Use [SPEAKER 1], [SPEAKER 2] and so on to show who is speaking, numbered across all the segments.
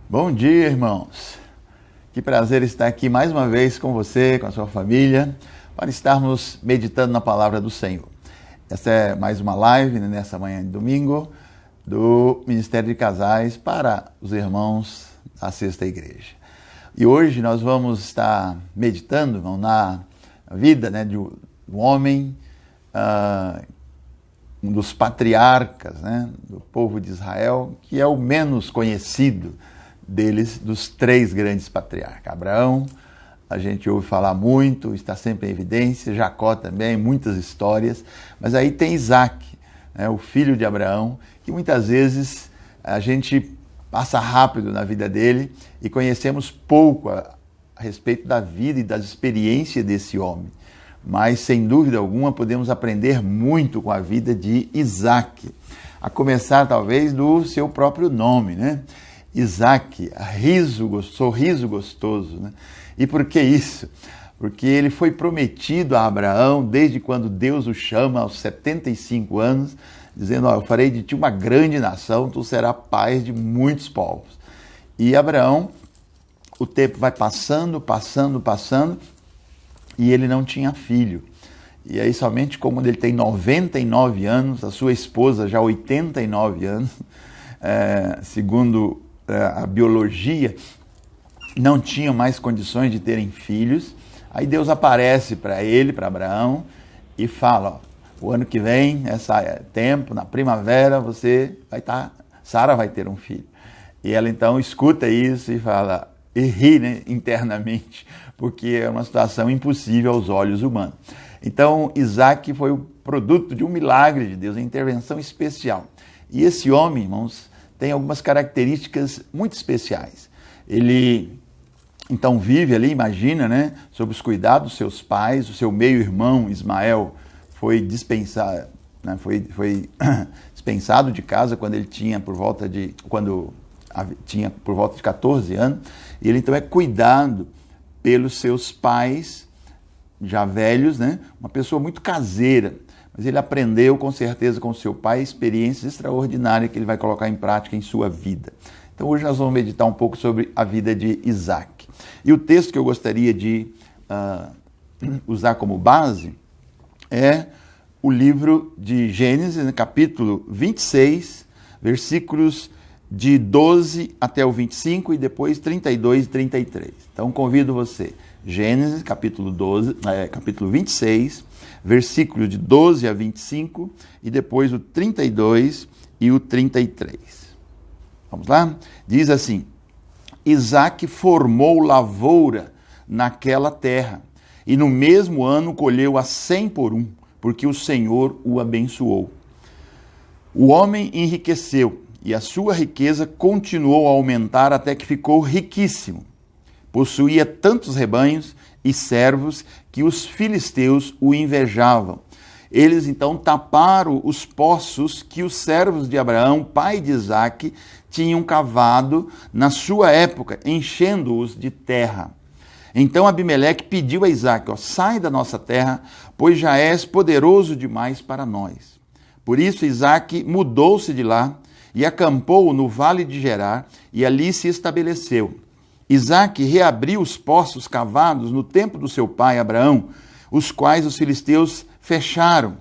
[SPEAKER 1] Bom dia, irmãos. Que prazer estar aqui mais uma vez com você, com a sua família, para estarmos meditando na palavra do Senhor. Essa é mais uma live, nessa manhã de domingo, do Ministério de Casais para os irmãos da Sexta Igreja. E hoje nós vamos estar meditando na vida de um homem, um dos patriarcas do povo de Israel, que é o menos conhecido deles, dos três grandes patriarcas. Abraão, a gente ouve falar muito, está sempre em evidência, Jacó também, muitas histórias, mas aí tem Isaac, o filho de Abraão, que muitas vezes a gente passa rápido na vida dele e conhecemos pouco a respeito da vida e das experiências desse homem. Mas, sem dúvida alguma, podemos aprender muito com a vida de Isaac, a começar talvez do seu próprio nome, Isaac, sorriso gostoso. E por que isso? Porque ele foi prometido a Abraão desde quando Deus o chama aos 75 anos, dizendo, eu farei de ti uma grande nação, tu serás pai de muitos povos. E Abraão, o tempo vai passando, e ele não tinha filho. E aí somente quando ele tem 99 anos, a sua esposa já 89 anos, segundo a biologia, não tinham mais condições de terem filhos. Aí Deus aparece para ele, para Abraão, e fala, o ano que vem, tempo, na primavera, Sara vai ter um filho. E ela então escuta isso e fala, e ri internamente, porque é uma situação impossível aos olhos humanos. Então Isaac foi o produto de um milagre de Deus, uma intervenção especial. E esse homem, irmãos, tem algumas características muito especiais. Ele então vive ali, imagina, sob os cuidados dos seus pais. O seu meio-irmão Ismael foi dispensado, dispensado de casa quando ele tinha por volta de 14 anos. E ele então é cuidado pelos seus pais, já velhos, uma pessoa muito caseira. Mas ele aprendeu com certeza com seu pai experiências extraordinárias que ele vai colocar em prática em sua vida. Então hoje nós vamos meditar um pouco sobre a vida de Isaac. E o texto que eu gostaria de usar como base é o livro de Gênesis, capítulo 26, versículos de 12 até o 25 e depois 32 e 33. Então convido você, Gênesis, capítulo 26, versículos de 12 a 25 e depois o 32 e o 33. Vamos lá? Diz assim, Isaac formou lavoura naquela terra e no mesmo ano colheu a 100 por um, porque o Senhor o abençoou. O homem enriqueceu e a sua riqueza continuou a aumentar até que ficou riquíssimo. Possuía tantos rebanhos e servos que os filisteus o invejavam. Eles então taparam os poços que os servos de Abraão, pai de Isaac, tinham cavado na sua época, enchendo-os de terra. Então Abimeleque pediu a Isaac, sai da nossa terra, pois já és poderoso demais para nós. Por isso Isaac mudou-se de lá e acampou no vale de Gerar e ali se estabeleceu. Isaac reabriu os poços cavados no tempo do seu pai Abraão, os quais os filisteus fecharam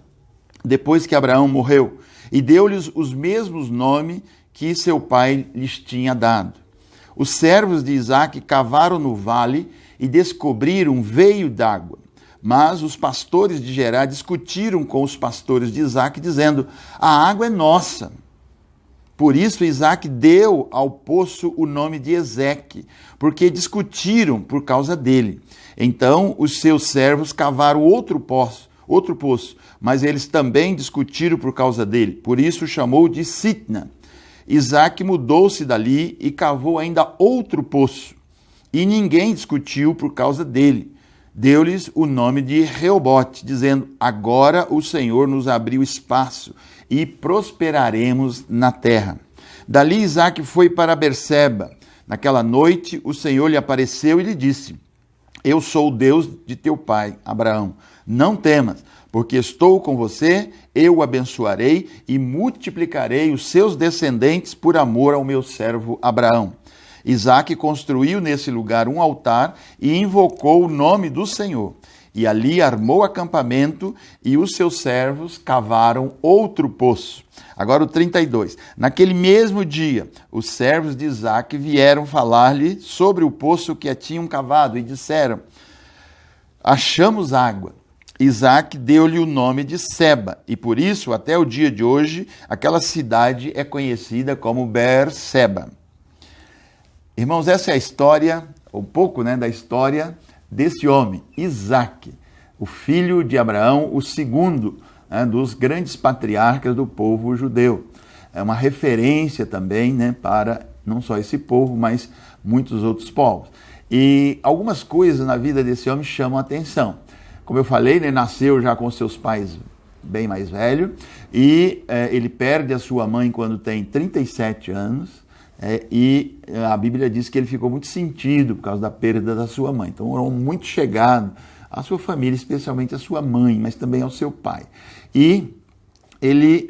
[SPEAKER 1] depois que Abraão morreu, e deu-lhes os mesmos nomes que seu pai lhes tinha dado. Os servos de Isaac cavaram no vale e descobriram um veio d'água. Mas os pastores de Gerar discutiram com os pastores de Isaac, dizendo, a água é nossa. Por isso Isaac deu ao poço o nome de Ezeque, porque discutiram por causa dele. Então os seus servos cavaram outro poço, mas eles também discutiram por causa dele. Por isso chamou de Sitna. Isaac mudou-se dali e cavou ainda outro poço, e ninguém discutiu por causa dele. Deu-lhes o nome de Reobote, dizendo, agora o Senhor nos abriu espaço e prosperaremos na terra. Dali Isaac foi para Berseba. Naquela noite o Senhor lhe apareceu e lhe disse, eu sou o Deus de teu pai, Abraão. Não temas, porque estou com você, eu o abençoarei e multiplicarei os seus descendentes por amor ao meu servo Abraão. Isaac construiu nesse lugar um altar e invocou o nome do Senhor. E ali armou acampamento e os seus servos cavaram outro poço. Agora o 32. Naquele mesmo dia, os servos de Isaac vieram falar-lhe sobre o poço que tinham cavado e disseram: achamos água. Isaac deu-lhe o nome de Seba, e por isso, até o dia de hoje, aquela cidade é conhecida como Beer-seba. Irmãos, essa é a história, um pouco da história desse homem, Isaac, o filho de Abraão, o segundo dos grandes patriarcas do povo judeu. É uma referência também para não só esse povo, mas muitos outros povos. E algumas coisas na vida desse homem chamam a atenção. Como eu falei, nasceu já com seus pais bem mais velho, e ele perde a sua mãe quando tem 37 anos, e a Bíblia diz que ele ficou muito sentido por causa da perda da sua mãe. Então, era muito chegado à sua família, especialmente à sua mãe, mas também ao seu pai. E ele,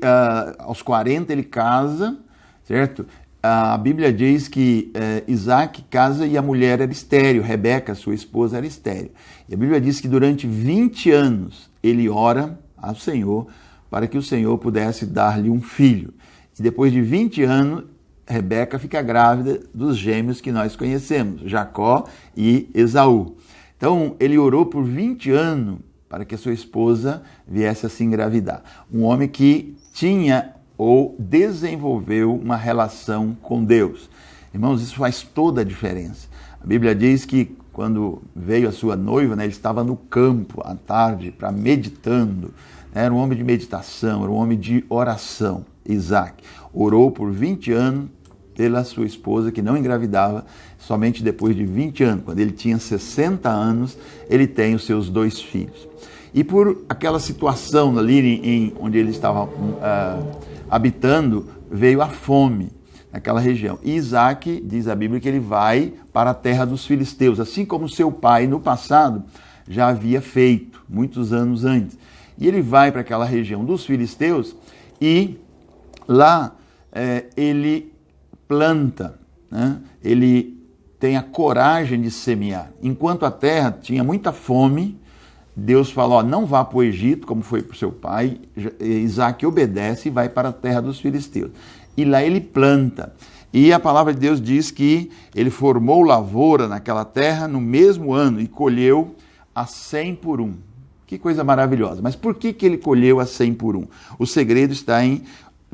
[SPEAKER 1] aos 40, ele casa, certo? A Bíblia diz que Isaac casa e a mulher era estéril, Rebeca, sua esposa, era estéril. E a Bíblia diz que durante 20 anos ele ora ao Senhor para que o Senhor pudesse dar-lhe um filho. E depois de 20 anos, Rebeca fica grávida dos gêmeos que nós conhecemos, Jacó e Esaú. Então, ele orou por 20 anos para que a sua esposa viesse a se engravidar. Um homem que tinha ou desenvolveu uma relação com Deus. Irmãos, isso faz toda a diferença. A Bíblia diz que quando veio a sua noiva, ele estava no campo à tarde, meditando. Era um homem de meditação, era um homem de oração. Isaac orou por 20 anos pela sua esposa, que não engravidava. Somente depois de 20 anos, quando ele tinha 60 anos, ele tem os seus 2 filhos. E por aquela situação ali onde ele estava habitando, veio a fome naquela região. E Isaac, diz a Bíblia, que ele vai para a terra dos filisteus, assim como seu pai no passado já havia feito, muitos anos antes. E ele vai para aquela região dos filisteus e lá ele planta, ele tem a coragem de semear. Enquanto a terra tinha muita fome, Deus falou: não vá para o Egito, como foi para o seu pai. Isaac obedece e vai para a terra dos filisteus. E lá ele planta. E a palavra de Deus diz que ele formou lavoura naquela terra no mesmo ano e colheu a 100 por 1. Que coisa maravilhosa. Mas por que ele colheu a 100 por 1? O segredo está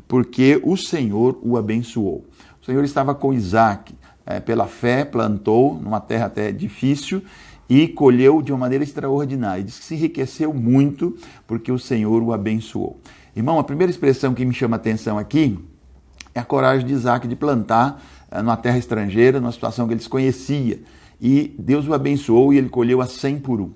[SPEAKER 1] porque o Senhor o abençoou. O Senhor estava com Isaac. Pela fé, plantou numa terra até difícil, e colheu de uma maneira extraordinária. Diz que se enriqueceu muito porque o Senhor o abençoou. Irmão, a primeira expressão que me chama a atenção aqui é a coragem de Isaac de plantar numa terra estrangeira, numa situação que ele desconhecia. E Deus o abençoou e ele colheu a 100 por 1.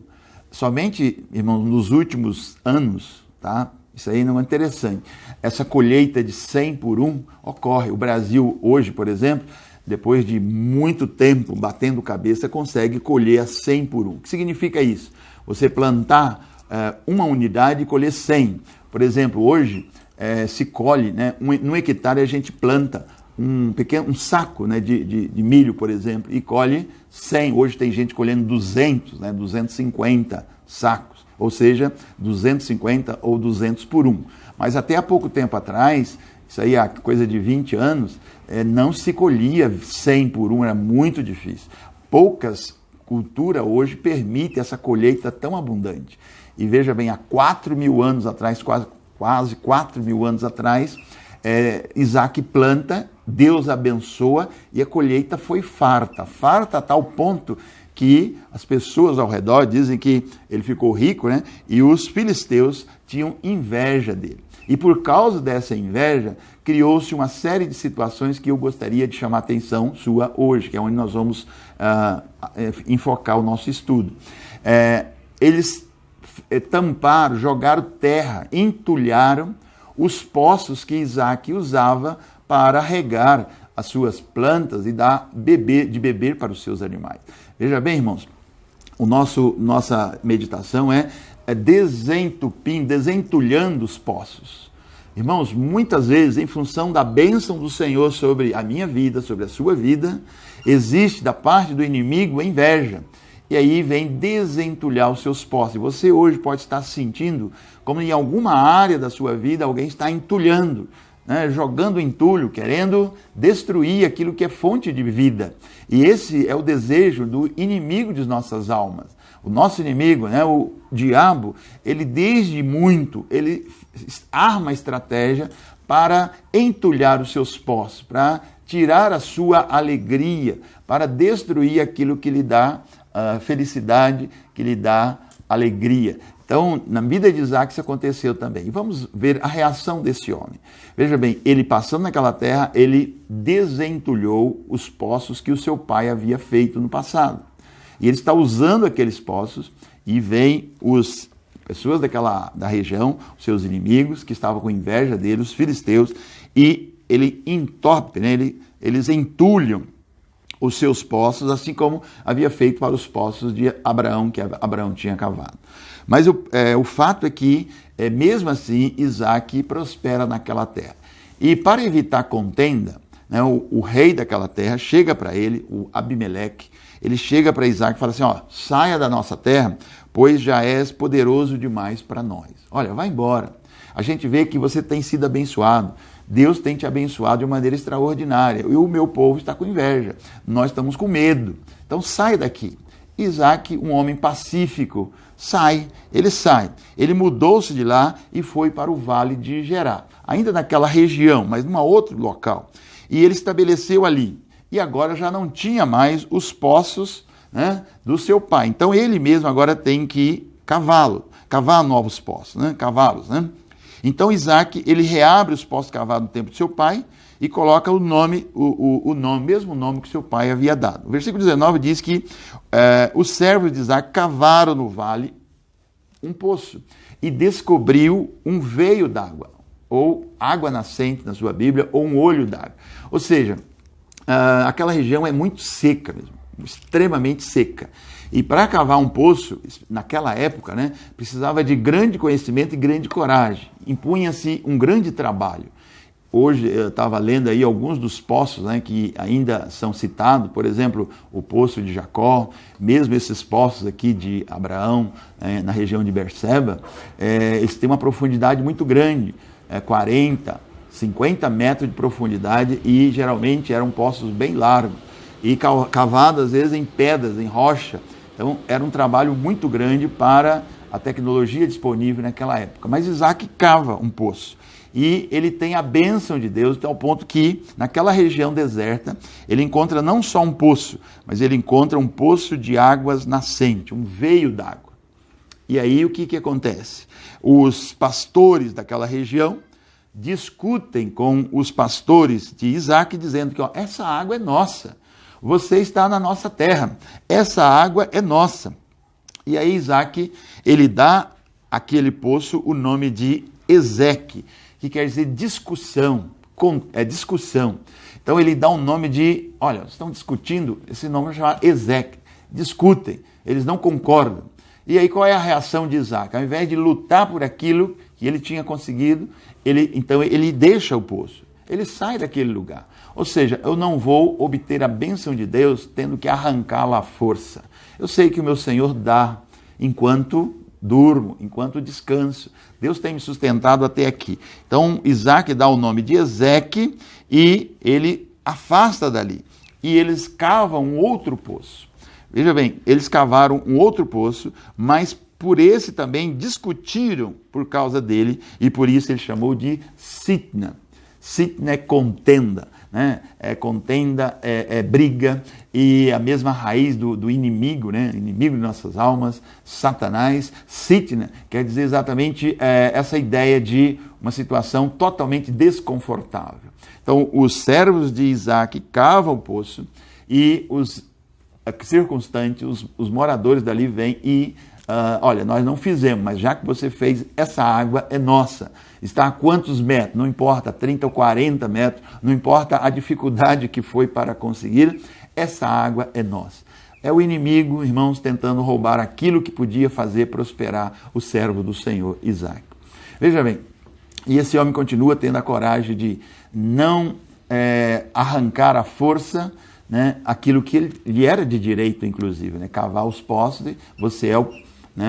[SPEAKER 1] Somente, irmãos, nos últimos anos, tá? Isso aí não é interessante. Essa colheita de 100 por 1 ocorre. O Brasil hoje, por exemplo, depois de muito tempo batendo cabeça, consegue colher a 100 por 1. O que significa isso? Você plantar uma unidade e colher 100. Por exemplo, hoje se colhe, num hectare a gente planta um saco de milho, por exemplo, e colhe 100. Hoje tem gente colhendo 200, 250 sacos, ou seja, 250 ou 200 por 1. Mas até há pouco tempo atrás, isso aí há coisa de 20 anos, não se colhia 100 por 1, era muito difícil. Poucas culturas hoje permitem essa colheita tão abundante. E veja bem, há 4.000 anos atrás, quase 4.000 anos atrás, Isaac planta, Deus abençoa e a colheita foi farta. Farta a tal ponto que as pessoas ao redor dizem que ele ficou rico, e os filisteus tinham inveja dele. E por causa dessa inveja, criou-se uma série de situações que eu gostaria de chamar a atenção sua hoje, que é onde nós vamos enfocar o nosso estudo. Eles tamparam, jogaram terra, entulharam os poços que Isaac usava para regar as suas plantas e dar de beber para os seus animais. Veja bem, irmãos, nossa meditação é desentulhando os poços. Irmãos, muitas vezes, em função da bênção do Senhor sobre a minha vida, sobre a sua vida, existe da parte do inimigo inveja. E aí vem desentulhar os seus posses. E você hoje pode estar sentindo como em alguma área da sua vida alguém está entulhando, né? Jogando entulho, querendo destruir aquilo que é fonte de vida. E esse é o desejo do inimigo de nossas almas. O nosso inimigo, né, o diabo, ele desde muito, ele arma estratégia para entulhar os seus posses, para tirar a sua alegria, para destruir aquilo que lhe dá felicidade, que lhe dá alegria. Então, na vida de Isaac isso aconteceu também. E vamos ver a reação desse homem. Veja bem, ele passando naquela terra, ele desentulhou os poços que o seu pai havia feito no passado. E ele está usando aqueles poços e vem pessoas da região, os seus inimigos, que estavam com inveja dele, os filisteus, e ele entope, né? Eles entulham os seus poços, assim como havia feito para os poços de Abraão, que Abraão tinha cavado. Mas o fato é que, mesmo assim, Isaac prospera naquela terra. E para evitar contenda, né, o rei daquela terra chega para ele, o Abimeleque, ele chega para Isaac e fala assim, ó, saia da nossa terra, pois já és poderoso demais para nós. Olha, vai embora. A gente vê que você tem sido abençoado. Deus tem te abençoado de uma maneira extraordinária. E o meu povo está com inveja. Nós estamos com medo. Então sai daqui. Isaac, um homem pacífico, sai. Ele mudou-se de lá e foi para o vale de Gerar. Ainda naquela região, mas num outro local. E ele estabeleceu ali. E agora já não tinha mais os poços, né, do seu pai. Então ele mesmo agora tem que cavar novos poços, né, cavá-los, né? Então Isaac, ele reabre os poços cavados no tempo de seu pai e coloca o mesmo nome que seu pai havia dado. O versículo 19 diz que os servos de Isaac cavaram no vale um poço e descobriu um veio d'água, ou água nascente na sua Bíblia, ou um olho d'água. Ou seja, aquela região é muito seca mesmo, extremamente seca. E para cavar um poço, naquela época, né, precisava de grande conhecimento e grande coragem. Impunha-se um grande trabalho. Hoje eu estava lendo aí alguns dos poços, né, que ainda são citados, por exemplo, o poço de Jacó, mesmo esses poços aqui de Abraão, na região de Berseba, eles têm uma profundidade muito grande, 40, 50 metros de profundidade, e geralmente eram poços bem largos e cavados às vezes em pedras, em rocha. Então era um trabalho muito grande para a tecnologia disponível naquela época. Mas Isaac cava um poço e ele tem a bênção de Deus, até o ponto que naquela região deserta ele encontra não só um poço, mas ele encontra um poço de águas nascente, um veio d'água. E aí o que acontece? Os pastores daquela região discutem com os pastores de Isaac, dizendo que essa água é nossa. Você está na nossa terra, essa água é nossa. E aí Isaac, ele dá àquele poço o nome de Ezeque, que quer dizer discussão, discussão. Então ele dá um nome de, olha, estão discutindo, esse nome é chamado Ezeque, discutem, eles não concordam. E aí qual é a reação de Isaac? Ao invés de lutar por aquilo que ele tinha conseguido, então ele deixa o poço, ele sai daquele lugar. Ou seja, eu não vou obter a bênção de Deus tendo que arrancá-la à força. Eu sei que o meu Senhor dá enquanto durmo, enquanto descanso. Deus tem me sustentado até aqui. Então, Isaac dá o nome de Ezeque e ele afasta dali. E eles cavam um outro poço. Veja bem, eles cavaram um outro poço, mas por esse também discutiram por causa dele, e por isso ele chamou de Sitna. Sitna é contenda, né? Contenda, briga, e a mesma raiz do inimigo, né? Inimigo de nossas almas, Satanás. Sitna quer dizer exatamente essa ideia de uma situação totalmente desconfortável. Então, os servos de Isaac cavam o poço e os circunstantes, os moradores dali vêm e olha, nós não fizemos, mas já que você fez, essa água é nossa. Está a quantos metros? Não importa, 30 ou 40 metros, não importa a dificuldade que foi para conseguir, essa água é nossa. É o inimigo, irmãos, tentando roubar aquilo que podia fazer prosperar o servo do Senhor, Isaac. Veja bem, E esse homem continua tendo a coragem de não arrancar à força, né, aquilo que lhe era de direito, inclusive, né, cavar os poços. Você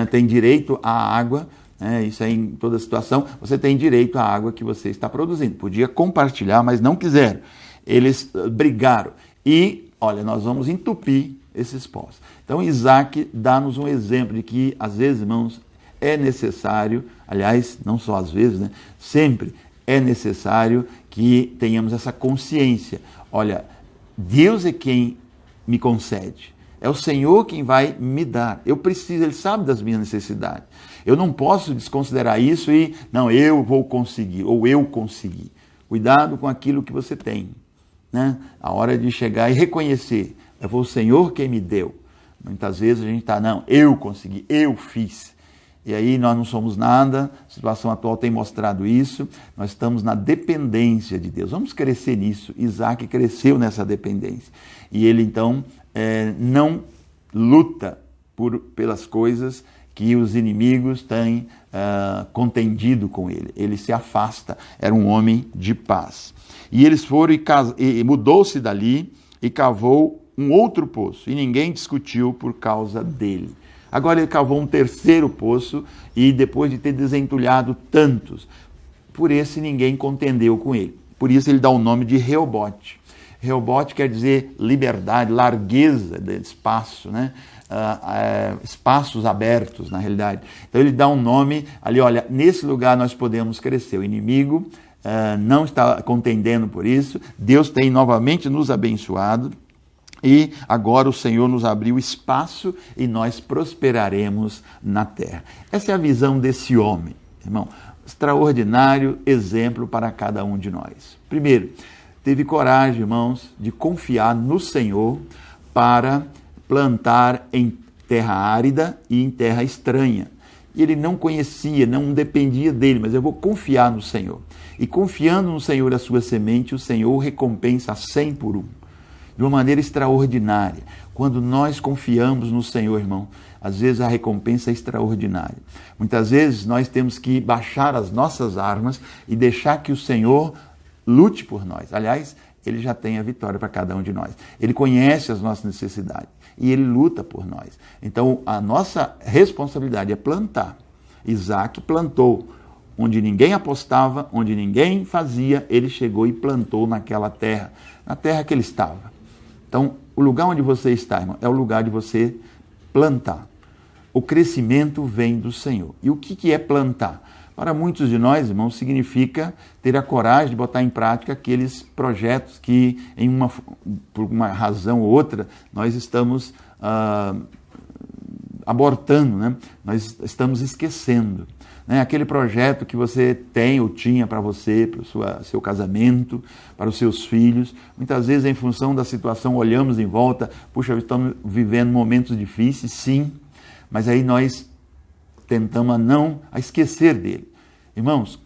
[SPEAKER 1] tem direito à água, né, isso aí em toda situação, você tem direito à água que você está produzindo. Podia compartilhar, mas não quiseram. Eles brigaram. E, olha, nós vamos entupir esses poços. Então, Isaac dá-nos um exemplo de que, às vezes, irmãos, é necessário, aliás, não só às vezes, né, sempre é necessário que tenhamos essa consciência. Olha, Deus é quem me concede. É o Senhor quem vai me dar. Eu preciso, Ele sabe das minhas necessidades. Eu não posso desconsiderar isso e, não, eu vou conseguir, ou eu consegui. Cuidado com aquilo que você tem, né? A hora de chegar e reconhecer, foi o Senhor quem me deu. Muitas vezes a gente está, não, eu consegui, eu fiz. E aí nós não somos nada, a situação atual tem mostrado isso, nós estamos na dependência de Deus. Vamos crescer nisso. Isaac cresceu nessa dependência. E ele então não luta pelas coisas que os inimigos têm contendido com ele. Ele se afasta, era um homem de paz. E eles foram e mudou-se dali e cavou um outro poço, e ninguém discutiu por causa dele. Agora ele cavou um terceiro poço, e depois de ter desentulhado tantos, por esse ninguém contendeu com ele. Por isso ele dá o nome de Reobote. Reobote quer dizer liberdade, largueza de espaço, né? Espaços abertos, na realidade. Então ele dá um nome ali, olha, nesse lugar nós podemos crescer. O inimigo não está contendendo por isso, Deus tem novamente nos abençoado, e agora o Senhor nos abriu espaço e nós prosperaremos na terra. Essa é a visão desse homem, irmão. Extraordinário exemplo para cada um de nós. Primeiro, teve coragem, irmãos, de confiar no Senhor para plantar em terra árida e em terra estranha. E ele não conhecia, não dependia dele, mas eu vou confiar no Senhor. E confiando no Senhor a sua semente, o Senhor recompensa 100 por 1. De uma maneira extraordinária. Quando nós confiamos no Senhor, irmão, às vezes a recompensa é extraordinária. Muitas vezes nós temos que baixar as nossas armas e deixar que o Senhor lute por nós. Aliás, Ele já tem a vitória para cada um de nós. Ele conhece as nossas necessidades e Ele luta por nós. Então, a nossa responsabilidade é plantar. Isaac plantou. Onde ninguém apostava, onde ninguém fazia, ele chegou e plantou naquela terra, na terra que ele estava. Então, o lugar onde você está, irmão, é o lugar de você plantar. O crescimento vem do Senhor. E o que é plantar? Para muitos de nós, irmãos, significa ter a coragem de botar em prática aqueles projetos que, por uma razão ou outra, nós estamos abortando, né? Nós estamos esquecendo. Aquele projeto que você tem ou tinha para você, para o seu casamento, para os seus filhos. Muitas vezes, em função da situação, olhamos em volta, puxa, estamos vivendo momentos difíceis, sim, mas aí nós tentamos a esquecer dele. Irmãos,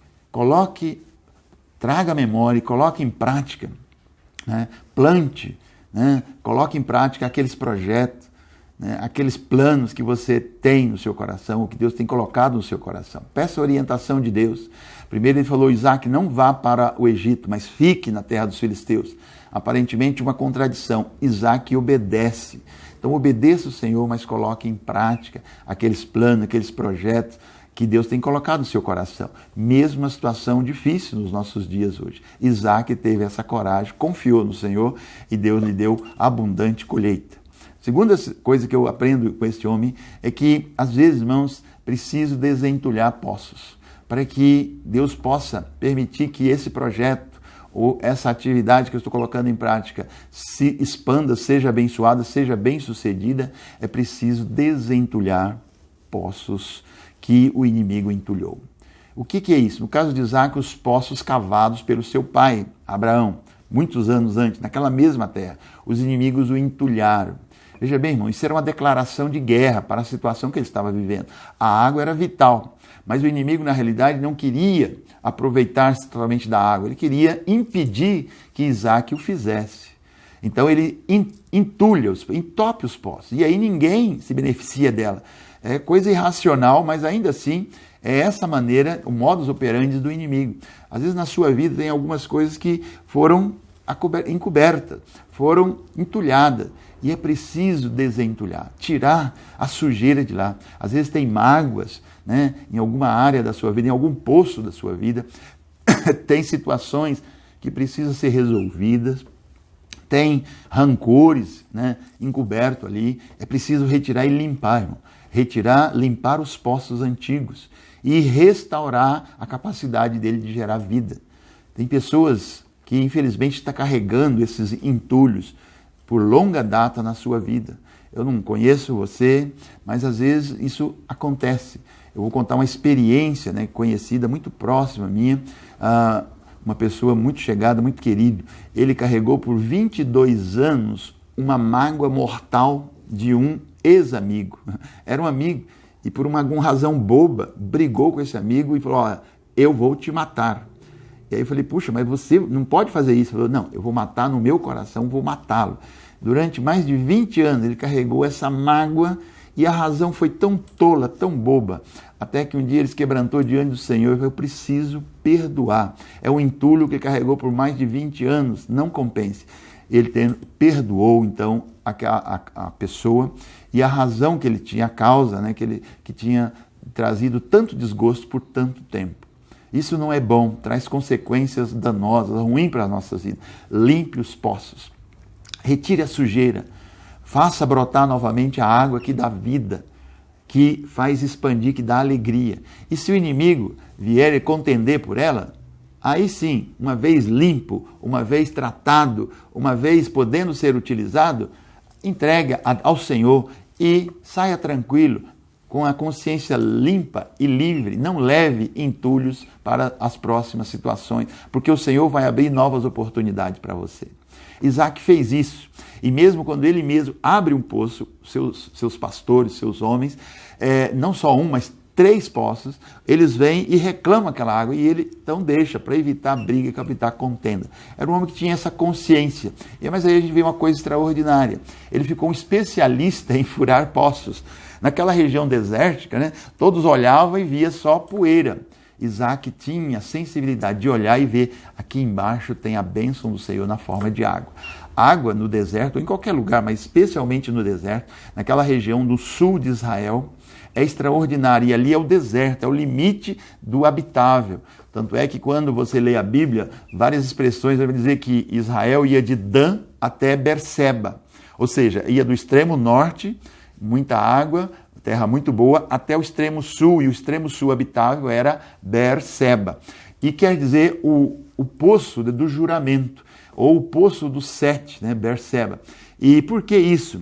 [SPEAKER 1] traga a memória e coloque em prática, né? Plante, né? Coloque em prática aqueles projetos, aqueles planos que você tem no seu coração, o que Deus tem colocado no seu coração. Peça a orientação de Deus. Primeiro ele falou, Isaac, não vá para o Egito, mas fique na terra dos filisteus. Aparentemente uma contradição. Isaac obedece. Então obedeça o Senhor, mas coloque em prática aqueles planos, aqueles projetos que Deus tem colocado no seu coração. Mesmo uma situação difícil nos nossos dias hoje. Isaac teve essa coragem, confiou no Senhor e Deus lhe deu abundante colheita. Segunda coisa que eu aprendo com este homem é que, às vezes, irmãos, preciso desentulhar poços para que Deus possa permitir que esse projeto ou essa atividade que eu estou colocando em prática se expanda, seja abençoada, seja bem-sucedida. É preciso desentulhar poços que o inimigo entulhou. O que é isso? No caso de Isaac, os poços cavados pelo seu pai, Abraão, muitos anos antes, naquela mesma terra. Os inimigos o entulharam. Veja bem, irmão, isso era uma declaração de guerra para a situação que ele estava vivendo. A água era vital, mas o inimigo, na realidade, não queria aproveitar-se totalmente da água. Ele queria impedir que Isaac o fizesse. Então ele entope os poços, e aí ninguém se beneficia dela. É coisa irracional, mas ainda assim é essa maneira, o modus operandi do inimigo. Às vezes na sua vida tem algumas coisas que foram encobertas, foram entulhadas. E é preciso desentulhar, tirar a sujeira de lá. Às vezes tem mágoas, né, em alguma área da sua vida, em algum poço da sua vida. Tem situações que precisam ser resolvidas. Tem rancores, né, encoberto ali. É preciso retirar e limpar, irmão. Retirar, limpar os poços antigos e restaurar a capacidade dele de gerar vida. Tem pessoas que infelizmente estão carregando esses entulhos por longa data na sua vida. Eu não conheço você, mas às vezes isso acontece. Eu vou contar uma experiência, né, conhecida, muito próxima minha, uma pessoa muito chegada, muito querido. Ele carregou por 22 anos uma mágoa mortal de um ex-amigo. Era um amigo e por alguma razão boba brigou com esse amigo e falou: olha, eu vou te matar. E aí eu falei: puxa, mas você não pode fazer isso. Ele falou: não, eu vou matar no meu coração, vou matá-lo. Durante mais de 20 anos ele carregou essa mágoa e a razão foi tão tola, tão boba, até que um dia ele se quebrantou diante do Senhor e falou: eu preciso perdoar. É um entulho que ele carregou por mais de 20 anos, não compense. Ele perdoou então a pessoa e a razão que ele tinha, a causa, né, que tinha trazido tanto desgosto por tanto tempo. Isso não é bom, traz consequências danosas, ruins para as nossas vidas. Limpe os poços, retire a sujeira, faça brotar novamente a água que dá vida, que faz expandir, que dá alegria. E se o inimigo vier contender por ela, aí sim, uma vez limpo, uma vez tratado, uma vez podendo ser utilizado, entregue ao Senhor e saia tranquilo, com a consciência limpa e livre. Não leve entulhos para as próximas situações, porque o Senhor vai abrir novas oportunidades para você. Isaac fez isso, e mesmo quando ele mesmo abre um poço, seus pastores, seus homens, não só um, mas 3 poços, eles vêm e reclamam aquela água, e ele então deixa, para evitar briga e evitar contenda. Era um homem que tinha essa consciência. Mas aí a gente vê uma coisa extraordinária. Ele ficou um especialista em furar poços. Naquela região desértica, né, todos olhavam e via só poeira. Isaac tinha a sensibilidade de olhar e ver: aqui embaixo tem a bênção do Senhor na forma de água. Água no deserto, ou em qualquer lugar, mas especialmente no deserto, naquela região do sul de Israel, é extraordinária. E ali é o deserto, é o limite do habitável. Tanto é que quando você lê a Bíblia, várias expressões vão dizer que Israel ia de Dan até Berseba. Ou seja, ia do extremo norte, muita água, terra muito boa, até o extremo sul, e o extremo sul habitável era Berseba. E quer dizer o poço do juramento, ou o poço do Sete, né, Berseba. E por que isso?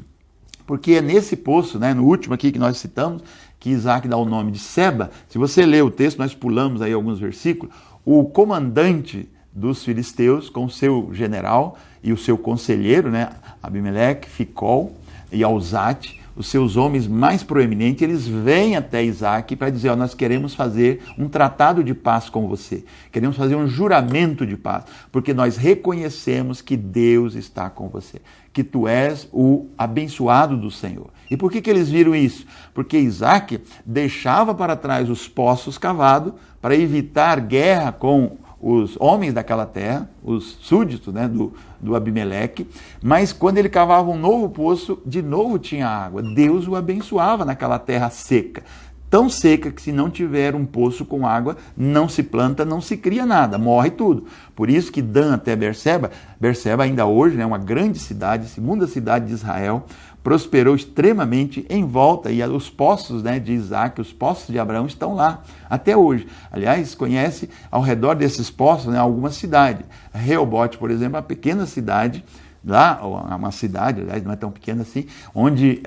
[SPEAKER 1] Porque é nesse poço, né, no último aqui que nós citamos, que Isaac dá o nome de Seba. Se você ler o texto, nós pulamos aí alguns versículos, o comandante dos filisteus, com o seu general e o seu conselheiro, né, Abimeleque, Ficol e Alzate, os seus homens mais proeminentes, eles vêm até Isaac para dizer: nós queremos fazer um tratado de paz com você, queremos fazer um juramento de paz, porque nós reconhecemos que Deus está com você, que tu és o abençoado do Senhor. E por que eles viram isso? Porque Isaac deixava para trás os poços cavados para evitar guerra com os homens daquela terra, os súditos, né, do Abimeleque, mas quando ele cavava um novo poço, de novo tinha água. Deus o abençoava naquela terra seca, tão seca que se não tiver um poço com água, não se planta, não se cria nada, morre tudo. Por isso que Dan até Berseba ainda hoje é, né, uma grande cidade, segunda cidade de Israel, prosperou extremamente em volta, e os poços, né, de Isaac, os poços de Abraão estão lá até hoje. Aliás, conhece ao redor desses poços, né, algumas cidades. Reobote, por exemplo, uma pequena cidade, lá, uma cidade, aliás, não é tão pequena assim, onde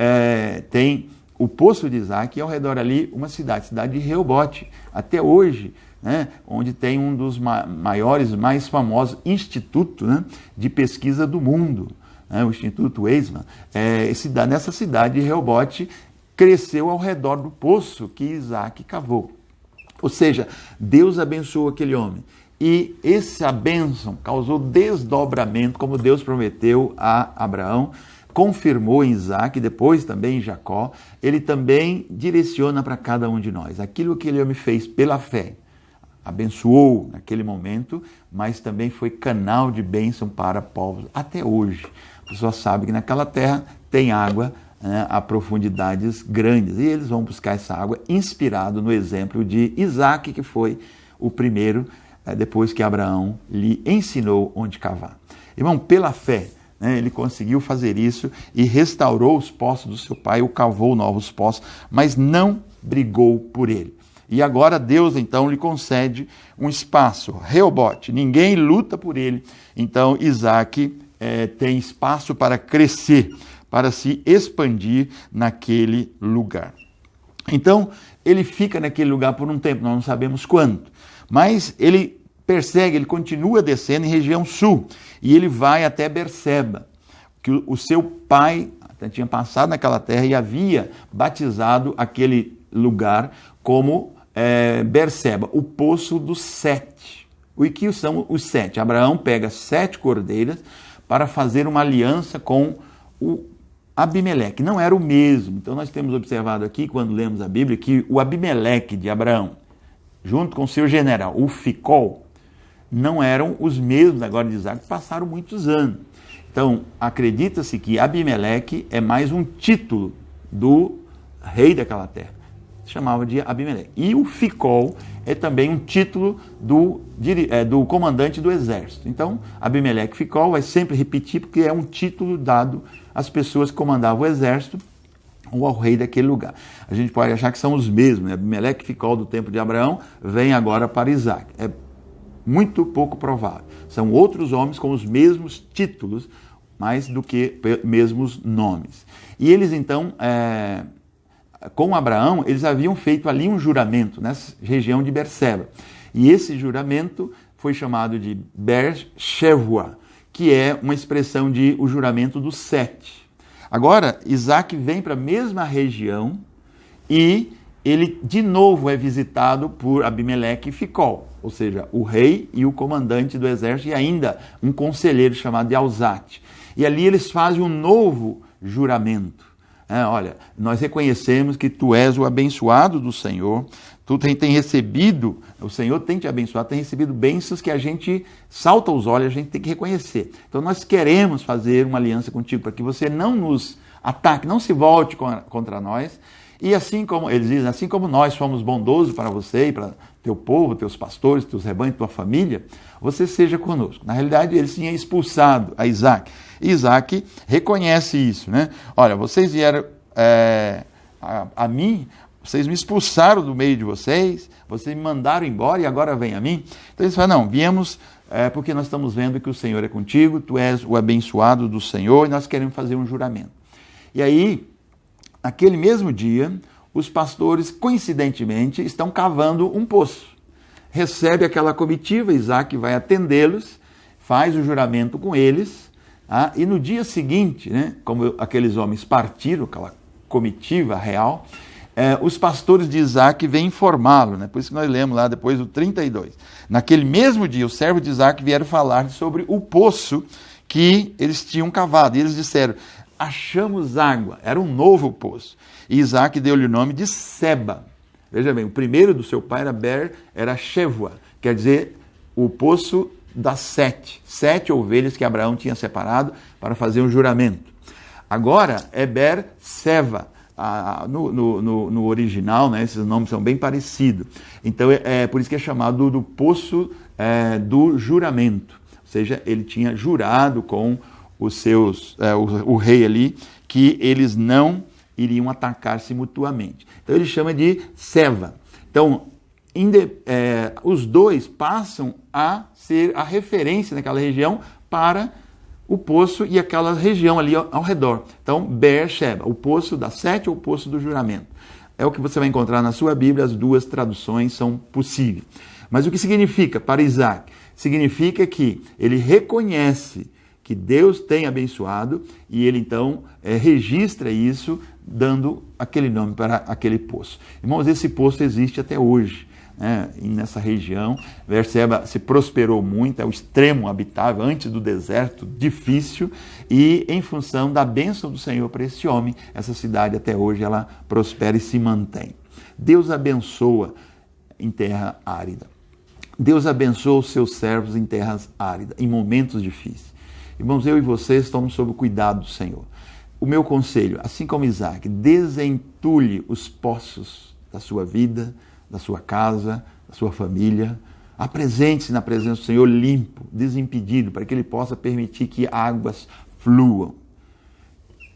[SPEAKER 1] tem o poço de Isaac, e ao redor ali uma cidade de Reobote, até hoje, né, onde tem um dos maiores, mais famosos institutos, né, de pesquisa do mundo, o Instituto Weizmann. Nessa cidade de Reobote, cresceu ao redor do poço que Isaac cavou. Ou seja, Deus abençoou aquele homem. E essa bênção causou desdobramento, como Deus prometeu a Abraão, confirmou em Isaac, depois também em Jacó, ele também direciona para cada um de nós. Aquilo que ele me fez pela fé, abençoou naquele momento, mas também foi canal de bênção para povos até hoje. A pessoa sabe que naquela terra tem água, né, a profundidades grandes, e eles vão buscar essa água inspirado no exemplo de Isaac, que foi o primeiro, depois que Abraão lhe ensinou onde cavar. Irmão, pela fé, né, ele conseguiu fazer isso e restaurou os poços do seu pai, ou cavou novos poços, mas não brigou por ele. E agora Deus então lhe concede um espaço, Reobote, ninguém luta por ele, então Isaac tem espaço para crescer, para se expandir naquele lugar. Então ele fica naquele lugar por um tempo, nós não sabemos quanto, mas ele persegue, ele continua descendo em região sul, e ele vai até Berseba, que o seu pai tinha passado naquela terra e havia batizado aquele lugar como Berseba, o poço dos 7. O que são os 7? Abraão pega 7 cordeiras para fazer uma aliança com o Abimeleque. Não era o mesmo. Então nós temos observado aqui, quando lemos a Bíblia, que o Abimeleque de Abraão, junto com seu general, o Ficol, não eram os mesmos agora de Isaac, passaram muitos anos. Então, acredita-se que Abimeleque é mais um título do rei daquela terra. Se chamava de Abimeleque. E o Ficol é também um título do comandante do exército. Então, Abimeleque Ficol vai sempre repetir, porque é um título dado às pessoas que comandavam o exército ou ao rei daquele lugar. A gente pode achar que são os mesmos, né? Abimeleque Ficol do tempo de Abraão vem agora para Isaac. É muito pouco provável. São outros homens com os mesmos títulos, mais do que mesmos nomes. E eles então, com Abraão, eles haviam feito ali um juramento nessa região de Berseba. E esse juramento foi chamado de Beer-Shevua, que é uma expressão de o juramento dos 7. Agora, Isaac vem para a mesma região e ele de novo é visitado por Abimeleque e Ficol, ou seja, o rei e o comandante do exército e ainda um conselheiro chamado de Alzate. E ali eles fazem um novo juramento. Olha, nós reconhecemos que tu és o abençoado do Senhor, tu tem recebido, o Senhor tem te abençoado, tem recebido bênçãos que a gente salta aos olhos, a gente tem que reconhecer. Então nós queremos fazer uma aliança contigo, para que você não nos ataque, não se volte contra nós. E assim como, eles dizem, assim como nós fomos bondosos para você e para teu povo, teus pastores, teus rebanhos, tua família, você seja conosco. Na realidade, eles tinham expulsado a Isaac. E Isaac reconhece isso, né? Olha, vocês vieram a mim, vocês me expulsaram do meio de vocês, vocês me mandaram embora e agora vem a mim. Então eles falam, não, viemos porque nós estamos vendo que o Senhor é contigo, tu és o abençoado do Senhor e nós queremos fazer um juramento. E aí, naquele mesmo dia, os pastores, coincidentemente, estão cavando um poço. Recebe aquela comitiva, Isaac vai atendê-los, faz o juramento com eles, e no dia seguinte, né, como aqueles homens partiram, aquela comitiva real, os pastores de Isaac vêm informá-lo, né? Por isso que nós lemos lá depois do 32. Naquele mesmo dia, os servos de Isaac vieram falar sobre o poço que eles tinham cavado, e eles disseram, achamos água, era um novo poço. E Isaac deu-lhe o nome de Seba. Veja bem, o primeiro do seu pai era Shevua, quer dizer, o poço das 7 ovelhas que Abraão tinha separado para fazer um juramento. Agora é Beer-Seva. No original, né, esses nomes são bem parecidos. Então é por isso que é chamado do poço do juramento. Ou seja, ele tinha jurado com os seus, o rei ali, que eles não iriam atacar-se mutuamente. Então ele chama de Seva. Então, os dois passam a ser a referência naquela região para o poço e aquela região ali ao redor. Então, Beer-Sheba, o poço das 7 ou o poço do juramento. É o que você vai encontrar na sua Bíblia, as duas traduções são possíveis. Mas o que significa para Isaac? Significa que ele reconhece que Deus tem abençoado e ele então registra isso, dando aquele nome para aquele poço. Irmãos, esse poço existe até hoje. né, nessa região. Berseba se prosperou muito, é o extremo habitável, antes do deserto, difícil, e em função da bênção do Senhor para esse homem, essa cidade até hoje ela prospera e se mantém. Deus abençoa em terra árida. Deus abençoa os seus servos em terras áridas, em momentos difíceis. Irmãos, eu e vocês estamos sob o cuidado do Senhor. O meu conselho, assim como Isaac, desentulhe os poços da sua vida, da sua casa, da sua família. Apresente-se na presença do Senhor limpo, desimpedido, para que Ele possa permitir que águas fluam.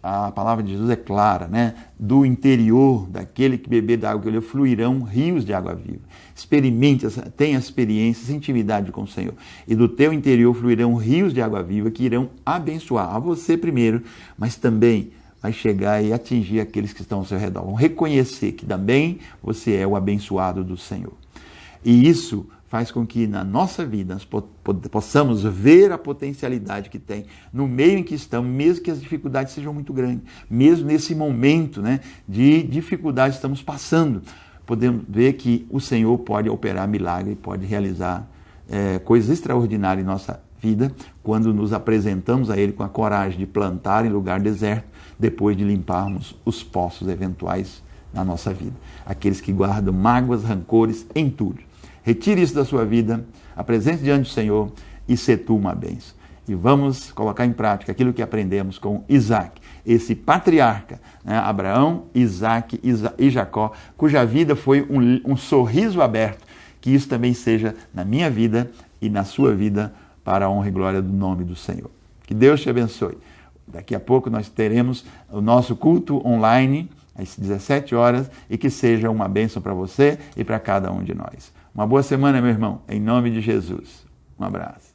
[SPEAKER 1] A palavra de Jesus é clara, né? Do interior daquele que beber da água que ele fluirão rios de água viva. Experimente, tenha experiências, intimidade com o Senhor. E do teu interior fluirão rios de água viva que irão abençoar a você primeiro, mas também vai chegar e atingir aqueles que estão ao seu redor. Vão reconhecer que também você é o abençoado do Senhor. E isso faz com que na nossa vida nós possamos ver a potencialidade que tem no meio em que estamos, mesmo que as dificuldades sejam muito grandes, mesmo nesse momento, né, de dificuldade que estamos passando, podemos ver que o Senhor pode operar milagre, pode realizar coisas extraordinárias em nossa vida, quando nos apresentamos a Ele com a coragem de plantar em lugar deserto, depois de limparmos os poços eventuais na nossa vida. Aqueles que guardam mágoas, rancores, entulho. Retire isso da sua vida, apresente diante do Senhor e se tu uma bênção. E vamos colocar em prática aquilo que aprendemos com Isaac, esse patriarca, né? Abraão, Isaac e Jacó, cuja vida foi um sorriso aberto. Que isso também seja na minha vida e na sua vida, para a honra e glória do nome do Senhor. Que Deus te abençoe. Daqui a pouco nós teremos o nosso culto online, às 17 horas, e que seja uma bênção para você e para cada um de nós. Uma boa semana, meu irmão, em nome de Jesus. Um abraço.